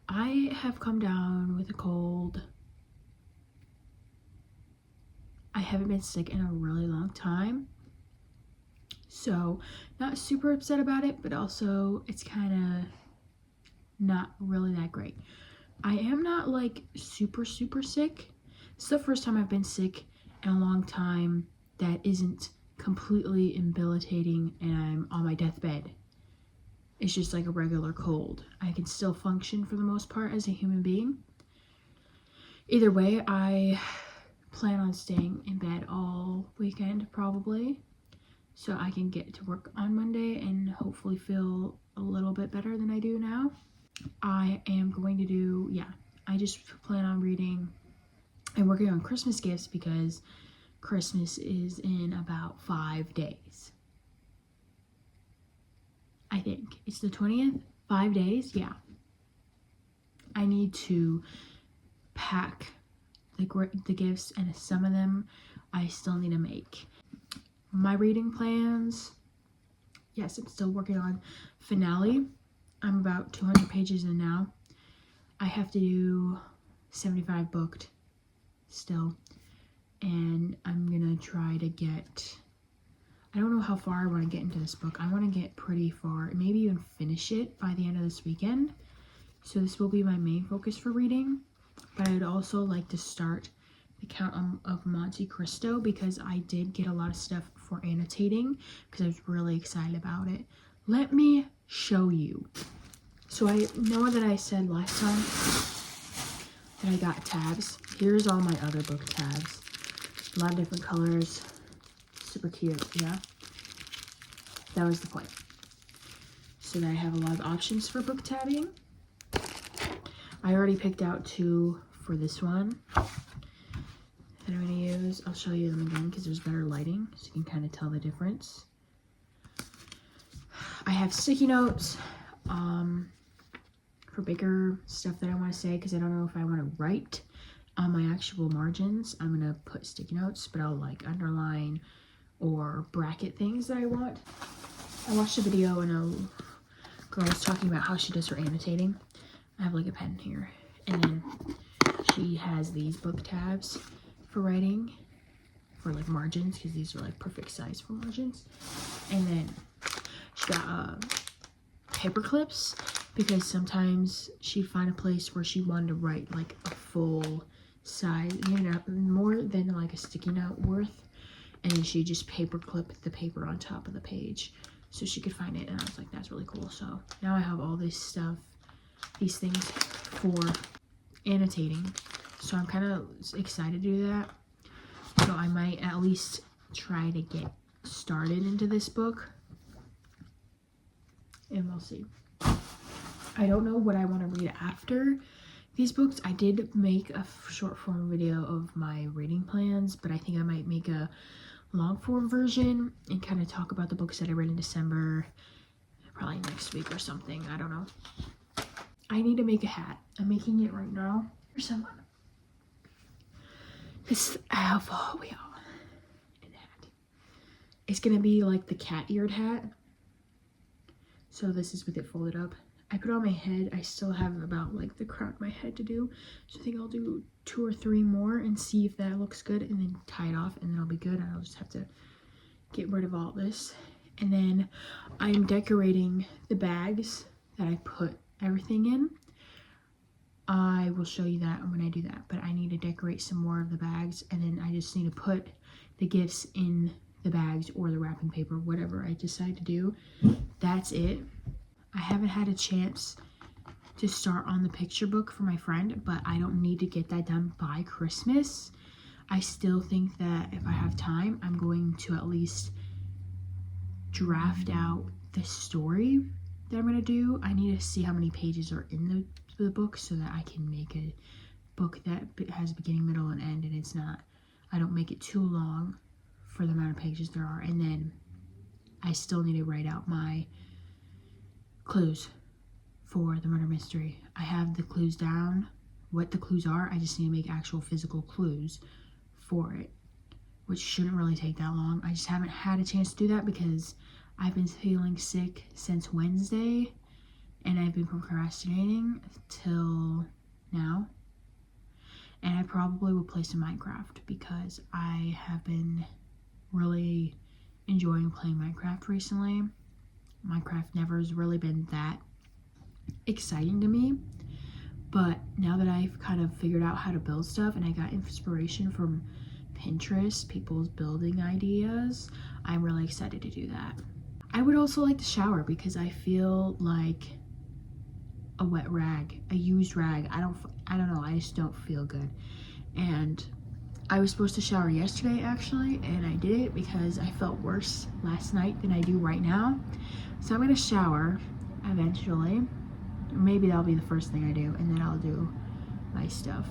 I have come down with a cold. I haven't been sick in a really long time. So, not super upset about it, but also it's kind of not really that great. I am not like super sick. It's the first time I've been sick in a long time that isn't completely debilitating and I'm on my deathbed. It's just like a regular cold. I can still function for the most part as a human being. Either way, I plan on staying in bed all weekend probably, so I can get to work on Monday and hopefully feel a little bit better than I do now. I am going to do, I just plan on reading and working on Christmas gifts because Christmas is in about 5 days. I think it's the 20th, 5 days, yeah. I need to pack the gifts, and some of them I still need to make. My reading plans, yes, I'm still working on Finale. I'm about 200 pages in now. I have to do 75 booked still, and I'm gonna try to get, I don't know how far I want to get into this book. I want to get pretty far, maybe even finish it by the end of this weekend. So this will be my main focus for reading, but I'd also like to start The Count of Monte Cristo because I did get a lot of stuff for annotating because I was really excited about it. Let me show you. So I know that I said last time that I got tabs. Here's all my other book tabs. A lot of different colors. Super cute, yeah? That was the point. So that I have a lot of options for book tabbing. I already picked out 2 for this one that I'm going to use. I'll show you them again because there's better lighting, so you can kind of tell the difference. I have sticky notes for bigger stuff that I want to say because I don't know if I want to write on my actual margins. I'm going to put sticky notes, but I'll like underline or bracket things that I want. I watched a video and a girl was talking about how she does her annotating. I have like a pen here, and then she has these book tabs for writing for like margins because these are like perfect size for margins, and then she got paper clips because sometimes she'd find a place where she wanted to write like a full size, you know, more than like a sticky note worth, and then she just paper clip the paper on top of the page so she could find it, and I was like, that's really cool. So now I have all this stuff, these things for annotating, so I'm kind of excited to do that. So I might at least try to get started into this book, and we'll see. I don't know what I want to read after these books. I did make a short form video of my reading plans, but I think I might make a long form version and kind of talk about the books that I read in December, probably next week or something. I don't know. I need to make a hat. I'm making it right now for someone. This is how far we are in the hat. It's gonna be like the cat-eared hat. So this is with it folded up. I put on my head. I still have about like the crown of my head to do. So I think I'll do 2 or 3 more and see if that looks good, and then tie it off, and then I'll be good. I'll just have to get rid of all this. And then I'm decorating the bags that I put everything in. I will show you that when I do that, but I need to decorate some more of the bags, and then I just need to put the gifts in the bags or the wrapping paper, whatever I decide to do. That's it. I haven't had a chance to start on the picture book for my friend, but I don't need to get that done by Christmas. I still think that if I have time, I'm going to at least draft out the story that I'm going to do. I need to see how many pages are in the book so that I can make a book that has a beginning, middle, and end, and it's not, I don't make it too long for the amount of pages there are. And then I still need to write out my clues for the murder mystery. I have the clues down, what the clues are. I just need to make actual physical clues for it, which shouldn't really take that long. I just haven't had a chance to do that because I've been feeling sick since Wednesday, and I've been procrastinating till now. And I probably will play some Minecraft because I have been really enjoying playing Minecraft recently. Minecraft never has really been that exciting to me, but now that I've kind of figured out how to build stuff and I got inspiration from Pinterest, people's building ideas, I'm really excited to do that. I would also like to shower because I feel like a wet rag, a used rag. I don't know, I just don't feel good. And I was supposed to shower yesterday actually, and I did it because I felt worse last night than I do right now. So I'm gonna shower eventually. Maybe that'll be the first thing I do, and then I'll do my stuff.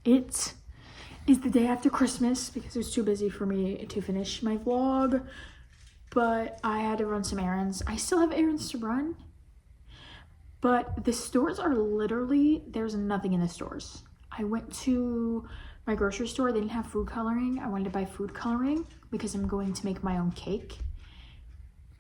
It is the day after Christmas because it was too busy for me to finish my vlog, but I had to run some errands. I still have errands to run, but the stores are literally, there's nothing in the stores. I went to my grocery store, they didn't have food coloring. I wanted to buy food coloring because I'm going to make my own cake.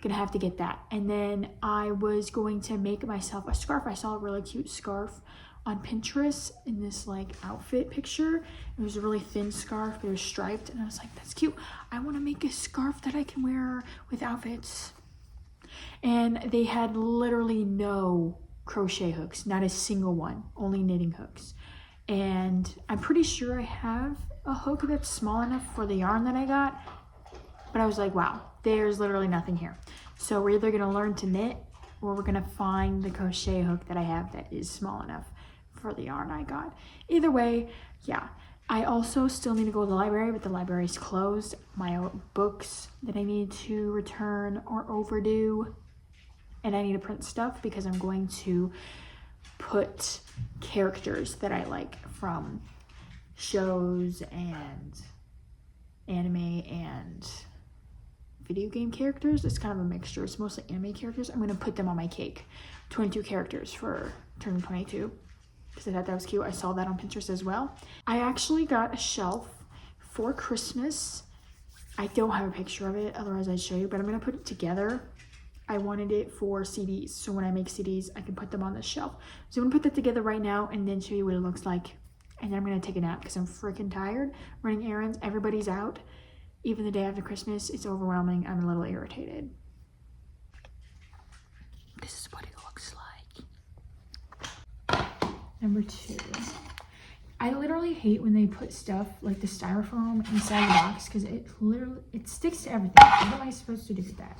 Gonna have to get that. And then I was going to make myself a scarf. I saw a really cute scarf on Pinterest in this like outfit picture. It was a really thin scarf, but it was striped, and I was like, that's cute. I want to make a scarf that I can wear with outfits. And they had literally no crochet hooks, not a single one, only knitting hooks. And I'm pretty sure I have a hook that's small enough for the yarn that I got, but I was like, wow, there's literally nothing here. So we're either gonna learn to knit or we're gonna find the crochet hook that I have that is small enough for the yarn I got. Either way, yeah. I also still need to go to the library, but the library's closed. My books that I need to return are overdue, and I need to print stuff because I'm going to put characters that I like from shows and anime and video game characters. It's kind of a mixture. It's mostly anime characters. I'm going to put them on my cake. 22 characters for turning 22. Because I thought that was cute. I saw that on Pinterest as well. I actually got a shelf for Christmas. I don't have a picture of it, otherwise I'd show you, but I'm going to put it together. I wanted it for CDs, so when I make CDs, I can put them on the shelf. So I'm going to put that together right now and then show you what it looks like. And then I'm going to take a nap because I'm freaking tired running errands. Everybody's out. Even the day after Christmas, it's overwhelming. I'm a little irritated. This is what it looks like. Number 2. I literally hate when they put stuff like the styrofoam inside the box because it sticks to everything. What am I supposed to do with that?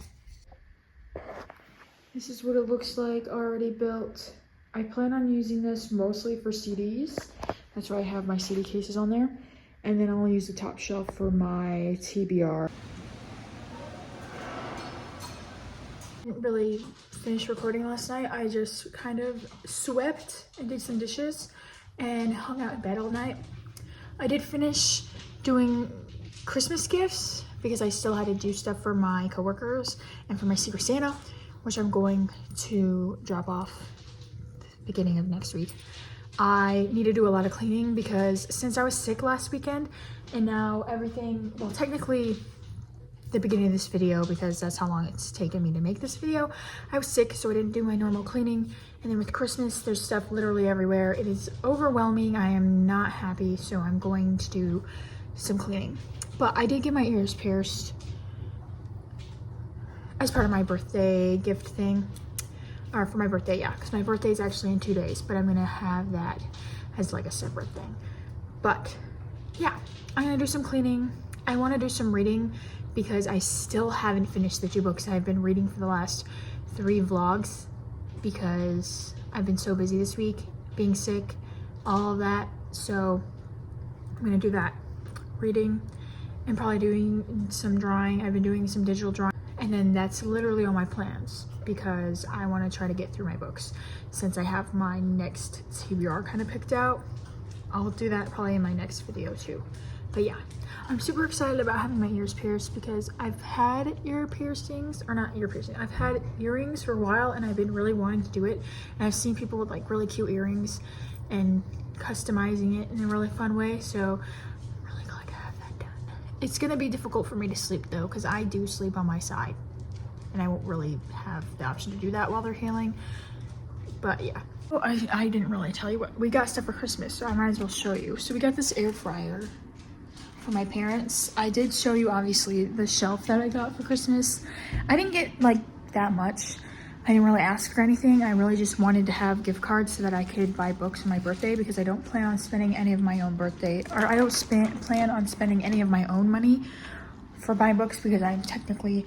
This is what it looks like already built. I plan on using this mostly for CDs. That's why I have my CD cases on there. And then I'll use the top shelf for my TBR. Didn't really finish recording last night. I just kind of swept and did some dishes and hung out in bed all night. I did finish doing Christmas gifts because I still had to do stuff for my coworkers and for my Secret Santa, which I'm going to drop off beginning of next week. I need to do a lot of cleaning because since I was sick last weekend and now everything, well, technically the beginning of this video, because that's how long it's taken me to make this video, I was sick, so I didn't do my normal cleaning. And then with Christmas, there's stuff literally everywhere. It is overwhelming. I am not happy, so I'm going to do some cleaning. But I did get my ears pierced as part of my birthday gift thing. Or for my birthday, yeah, because my birthday is actually in 2 days, but I'm gonna have that as like a separate thing. But yeah, I'm gonna do some cleaning. I wanna do some reading because I still haven't finished the 2 books I've been reading for the last 3 vlogs because I've been so busy this week, being sick, all of that. So I'm gonna do that, reading, and probably doing some drawing. I've been doing some digital drawing. And then that's literally all my plans because I want to try to get through my books. Since I have my next TBR kind of picked out, I'll do that probably in my next video too. But yeah, I'm super excited about having my ears pierced because I've had ear piercings, or not ear piercing, I've had earrings for a while and I've been really wanting to do it. And I've seen people with like really cute earrings and customizing it in a really fun way. So I'm really glad to have that done. It's gonna be difficult for me to sleep though, because I do sleep on my side and I won't really have the option to do that while they're healing. But yeah. Oh, I didn't really tell you what we got stuff for Christmas, so I might as well show you. So we got this air fryer for my parents. I did show you obviously the shelf that I got for Christmas. I didn't get like that much. I didn't really ask for anything. I really just wanted to have gift cards so that I could buy books for my birthday, because I don't plan on spending any of my own birthday, or I don't plan on spending any of my own money for buying books, because I'm technically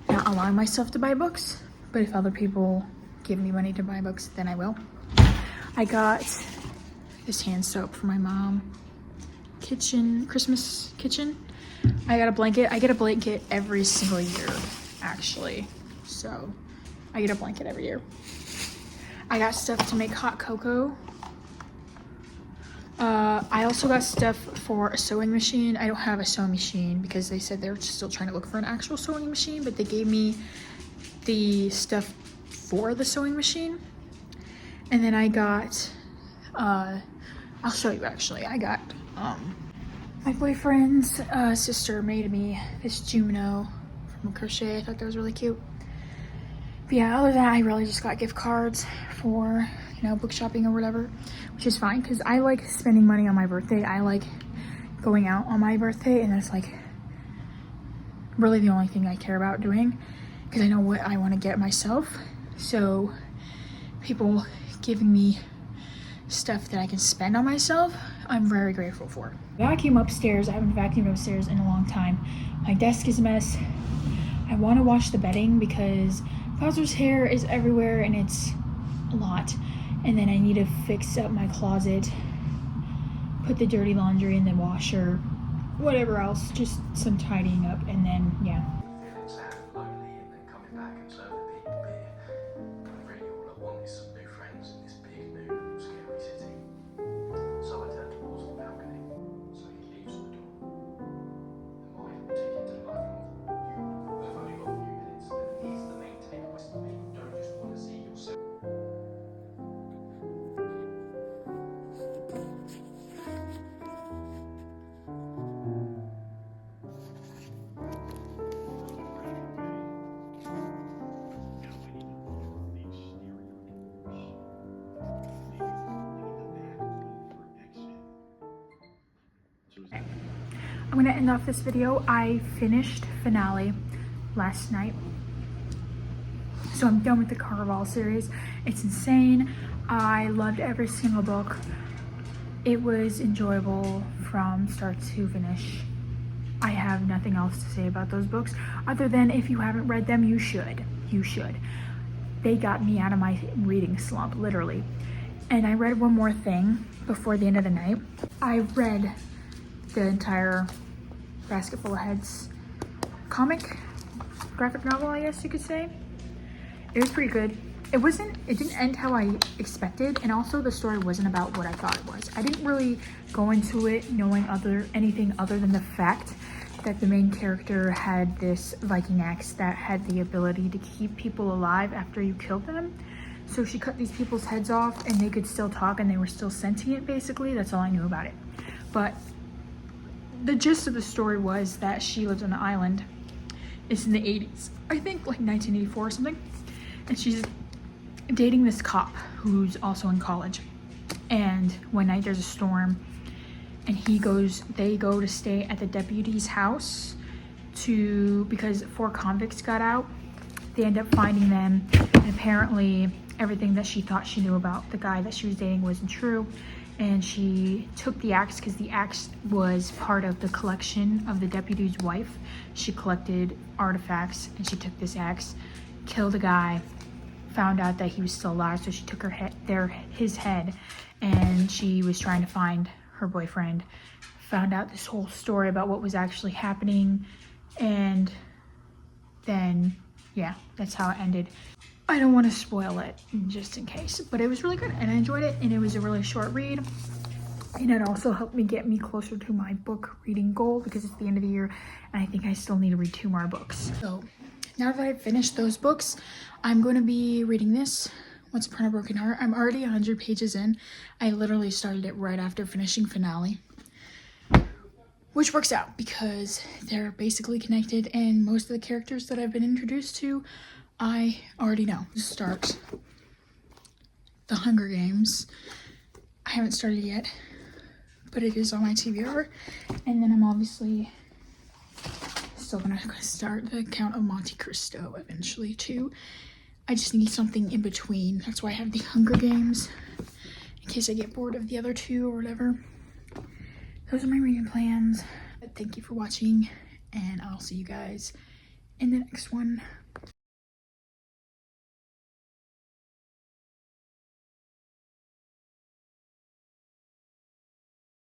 not allowing myself to buy books. But if other people give me money to buy books, then I will. I got this hand soap for my mom. Christmas kitchen. I got a blanket. I get a blanket every single year, actually. So I get a blanket every year. I got stuff to make hot cocoa. I also got stuff for a sewing machine. I don't have a sewing machine because they said they were still trying to look for an actual sewing machine, but they gave me the stuff for the sewing machine. And then I got, I'll show you actually. I got, my boyfriend's sister made me this Jumino from crochet. I thought that was really cute. But yeah, other than that, I really just got gift cards for, you know, book shopping or whatever, which is fine because I like spending money on my birthday. I like going out on my birthday, and that's like really the only thing I care about doing, because I know what I want to get myself. So people giving me stuff that I can spend on myself, I'm very grateful for. Vacuum upstairs. I haven't vacuumed upstairs in a long time. My desk is a mess. I want to wash the bedding because Bowser's hair is everywhere and it's a lot. And then I need to fix up my closet, put the dirty laundry in the washer, whatever else, just some tidying up, and then yeah. Feeling sad and lonely, and then coming back and serving people beer. And really all I want is some new friends in this big, new, scary city. So I turned towards the balcony, so he leaves the door. And my ticket to life of you have only got a few minutes, and here's the main takeaway for me. You don't just want to see yourself. I'm gonna end off this video. I finished Finale last night, so I'm done with the Caraval series. It's insane. I loved every single book. It was enjoyable from start to finish. I have nothing else to say about those books other than if you haven't read them, you should. You should. They got me out of my reading slump, literally. And I read one more thing before the end of the night. I read the entire Basket Full of Heads graphic novel, I guess you could say. It was pretty good. It didn't end how I expected, and also the story wasn't about what I thought it was. I didn't really go into it knowing anything other than the fact that the main character had this Viking axe that had the ability to keep people alive after you killed them. So she cut these people's heads off and they could still talk and they were still sentient, basically. That's all I knew about it. But the gist of the story was that she lived on an island. It's in the 80s, I think like 1984 or something. And she's dating this cop who's also in college. And one night there's a storm and they go to stay at the deputy's house because 4 convicts got out. They end up finding them, and apparently everything that she thought she knew about the guy that she was dating wasn't true. And she took the axe because the axe was part of the collection of the deputy's wife. She collected artifacts and she took this axe, killed a guy, found out that he was still alive, so she took his head, and she was trying to find her boyfriend. Found out this whole story about what was actually happening, and then yeah, that's how it ended. I don't want to spoil it just in case, but it was really good and I enjoyed it, and it was a really short read. And it also helped me get me closer to my book reading goal because it's the end of the year and I think I still need to read 2 more books. So now that I've finished those books, I'm going to be reading this, Once Upon a Broken Heart. I'm already 100 pages in. I literally started it right after finishing Finale, which works out because they're basically connected and most of the characters that I've been introduced to, I already know. Start The Hunger Games. I haven't started yet, but it is on my TBR. And then I'm obviously still gonna start The Count of Monte Cristo eventually too. I just need something in between. That's why I have The Hunger Games, in case I get bored of the other 2 or whatever. Those are my reading plans. Thank you for watching, and I'll see you guys in the next one.